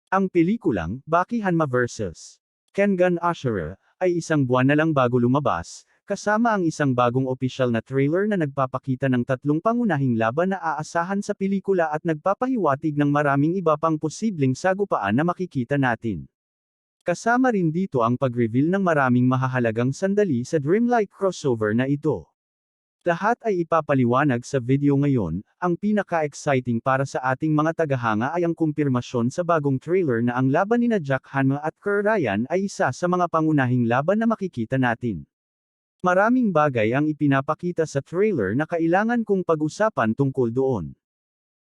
Ang pelikulang, Baki Hanma vs. Kengan Ashura, ay isang buwan na lang bago lumabas, kasama ang isang bagong opisyal na trailer na nagpapakita ng tatlong pangunahing laban na aasahan sa pelikula at nagpapahiwatig ng maraming iba pang posibleng sagupaan na makikita natin. Kasama rin dito ang pag-reveal ng maraming mahahalagang sandali sa dreamlike crossover na ito. Lahat ay ipapaliwanag sa video ngayon. Ang pinaka-exciting para sa ating mga tagahanga ay ang kumpirmasyon sa bagong trailer na ang laban nina Jack Hanma at Kerr Ryan ay isa sa mga pangunahing laban na makikita natin. Maraming bagay ang ipinapakita sa trailer na kailangan kong pag-usapan tungkol doon.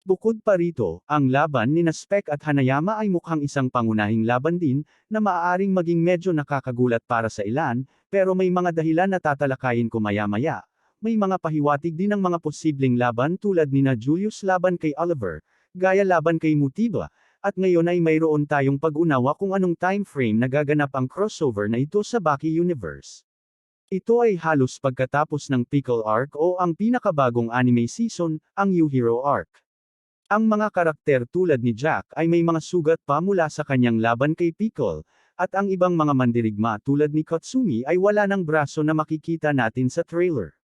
Bukod pa rito, ang laban nina Spec at Hanayama ay mukhang isang pangunahing laban din, na maaaring maging medyo nakakagulat para sa ilan, pero may mga dahilan na tatalakayin ko maya-maya. May mga pahiwatig din ng mga posibleng laban tulad nina Julius laban kay Oliver, Gaya laban kay Mutiba, at ngayon ay mayroon tayong pag-unawa kung anong time frame nagaganap ang crossover na ito sa Baki Universe. Ito ay halos pagkatapos ng Pickle Arc o ang pinakabagong anime season, ang U-Hero Arc. Ang mga karakter tulad ni Jack ay may mga sugat pa mula sa kanyang laban kay Pickle, at ang ibang mga mandirigma tulad ni Katsumi ay wala ng braso na makikita natin sa trailer.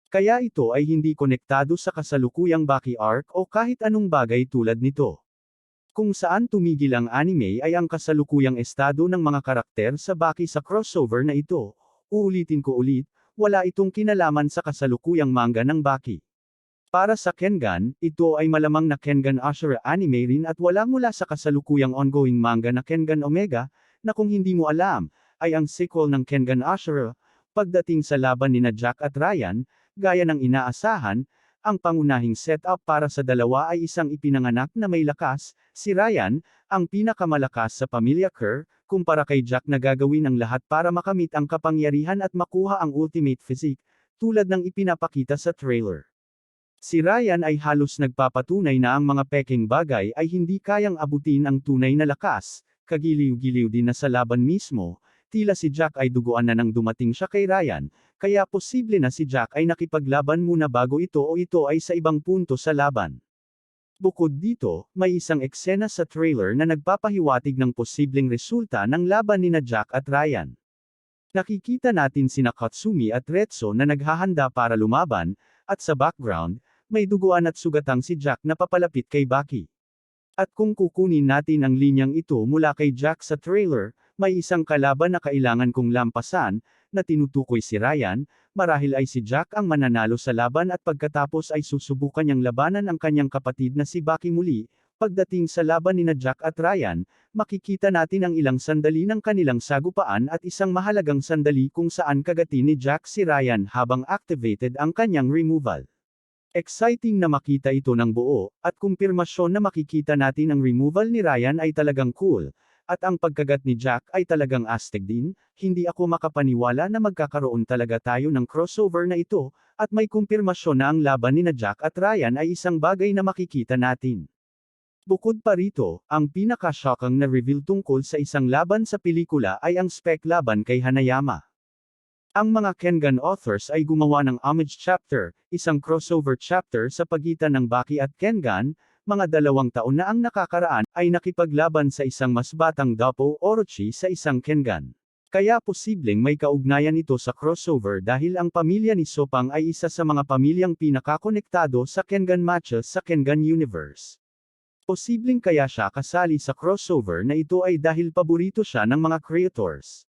Kaya ito ay hindi konektado sa kasalukuyang Baki Arc o kahit anong bagay tulad nito. Kung saan tumigil ang anime ay ang kasalukuyang estado ng mga karakter sa Baki sa crossover na ito. Uulitin ko ulit, wala itong kinalaman sa kasalukuyang manga ng Baki. Para sa Kengan, ito ay malamang na Kengan Ashura anime rin at wala mula sa kasalukuyang ongoing manga na Kengan Omega, na kung hindi mo alam, ay ang sequel ng Kengan Ashura. Pagdating sa laban nina Jack at Ryan, gaya ng inaasahan, ang pangunahing setup para sa dalawa ay isang ipinanganak na may lakas, si Ryan, ang pinakamalakas sa pamilya Kerr, kumpara kay Jack na gagawin ang lahat para makamit ang kapangyarihan at makuha ang ultimate physique, tulad ng ipinapakita sa trailer. Si Ryan ay halos nagpapatunay na ang mga peking bagay ay hindi kayang abutin ang tunay na lakas, kagiliw-giliw din na sa laban mismo. Tila si Jack ay duguan na nang dumating siya kay Ryan, kaya posible na si Jack ay nakipaglaban muna bago ito o ito ay sa ibang punto sa laban. Bukod dito, may isang eksena sa trailer na nagpapahiwatig ng posibleng resulta ng laban nina Jack at Ryan. Nakikita natin sina Katsumi at Retsu na naghahanda para lumaban, at sa background, may duguan at sugatang si Jack na papalapit kay Baki. At kung kukunin natin ang linyang ito mula kay Jack sa trailer, may isang kalaban na kailangan kong lampasan, na tinutukoy si Ryan, marahil ay si Jack ang mananalo sa laban at pagkatapos ay susubukan niyang labanan ang kanyang kapatid na si Baki muli. Pagdating sa laban nina Jack at Ryan, makikita natin ang ilang sandali ng kanilang sagupaan at isang mahalagang sandali kung saan kagati ni Jack si Ryan habang activated ang kanyang removal. Exciting na makita ito ng buo, at kumpirmasyon na makikita natin ang removal ni Ryan ay talagang cool. At ang pagkagat ni Jack ay talagang astig din, hindi ako makapaniwala na magkakaroon talaga tayo ng crossover na ito, at may kumpirmasyon na ang laban nina Jack at Ryan ay isang bagay na makikita natin. Bukod pa rito, ang pinaka-shockang na reveal tungkol sa isang laban sa pelikula ay ang Spec laban kay Hanayama. Ang mga Kengan authors ay gumawa ng homage chapter, isang crossover chapter sa pagitan ng Baki at Kengan. Mga 2 taon na ang nakakaraan, ay nakipaglaban sa isang mas batang Doppo Orochi sa isang Kengan. Kaya posibleng may kaugnayan ito sa crossover dahil ang pamilya ni Sopang ay isa sa mga pamilyang pinakakonektado sa Kengan matches sa Kengan Universe. Posibleng kaya siya kasali sa crossover na ito ay dahil paborito siya ng mga creators.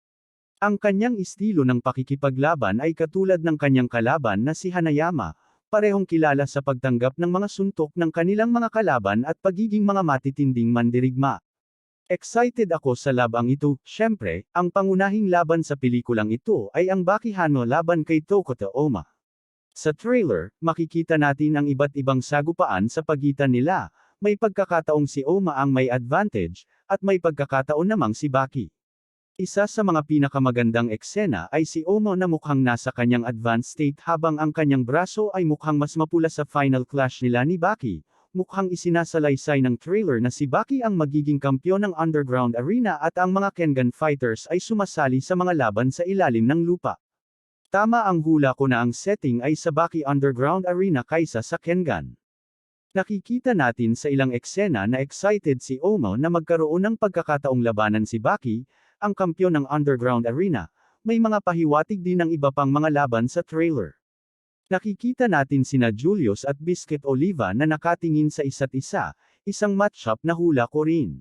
Ang kanyang estilo ng pakikipaglaban ay katulad ng kanyang kalaban na si Hanayama, parehong kilala sa pagtanggap ng mga suntok ng kanilang mga kalaban at pagiging mga matitinding mandirigma. Excited ako sa labang ito. Syempre, ang pangunahing laban sa pelikulang ito ay ang Baki Hanma laban kay Tokuto Oma. Sa trailer, makikita natin ang iba't ibang sagupaan sa pagitan nila. May pagkakataong si Oma ang may advantage, at may pagkakataon namang si Baki. Isa sa mga pinakamagandang eksena ay si Oma na mukhang nasa kanyang advanced state habang ang kanyang braso ay mukhang mas mapula sa final clash nila ni Baki. Mukhang isinasalaysay ng trailer na si Baki ang magiging kampyon ng underground arena at ang mga Kengan fighters ay sumasali sa mga laban sa ilalim ng lupa. Tama ang hula ko na ang setting ay sa Baki Underground Arena kaysa sa Kengan. Nakikita natin sa ilang eksena na excited si Omo na magkaroon ng pagkakataong labanan si Baki, ang kampyon ng Underground Arena. May mga pahiwatig din ng iba pang mga laban sa trailer. Nakikita natin sina Julius at Biscuit Oliva na nakatingin sa isa't isa, isang matchup na hula ko rin.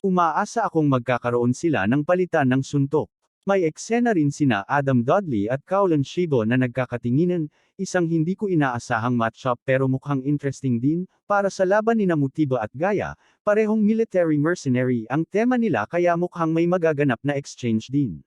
Umaasa akong magkakaroon sila ng palitan ng suntok. May eksena rin sina Adam Dudley at Kowloon Shibo na nagkakatinginan, isang hindi ko inaasahang matchup pero mukhang interesting din, para sa laban ni Mutiba at Gaya, parehong military mercenary ang tema nila kaya mukhang may magaganap na exchange din.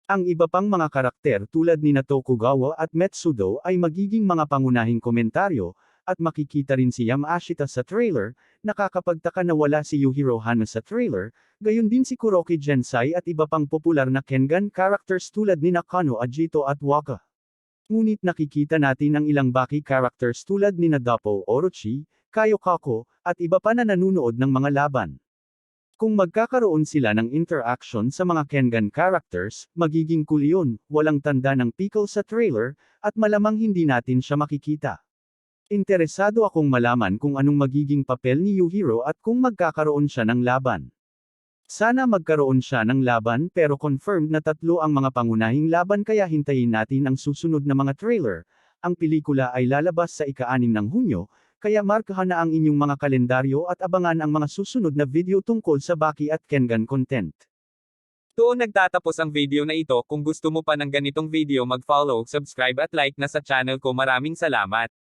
Ang iba pang mga karakter tulad ni Tokugawa at Metsudo ay magiging mga pangunahing komentaryo, at makikita rin si Yamashita sa trailer, nakakapagtaka na wala si Yujiro Hano sa trailer, gayon din si Kuroki Gensai at iba pang popular na Kengan characters tulad ni Nakano Ajito at Waka. Ngunit nakikita natin ang ilang Baki characters tulad ni Dapo Orochi, Kayo Kako, at iba pa na nanunood ng mga laban. Kung magkakaroon sila ng interaction sa mga Kengan characters, magiging cool yun, walang tanda ng pickle sa trailer, at malamang hindi natin siya makikita. Interesado akong malaman kung anong magiging papel ni Yujiro at kung magkakaroon siya ng laban. Sana magkaroon siya ng laban pero confirmed na 3 ang mga pangunahing laban kaya hintayin natin ang susunod na mga trailer. Ang pelikula ay lalabas sa ika-6 ng Hunyo, kaya markahan na ang inyong mga kalendaryo at abangan ang mga susunod na video tungkol sa Baki at Kengan content. Doon nagtatapos ang video na ito. Kung gusto mo pa ng ganitong video mag-follow, subscribe at like na sa channel ko. Maraming salamat.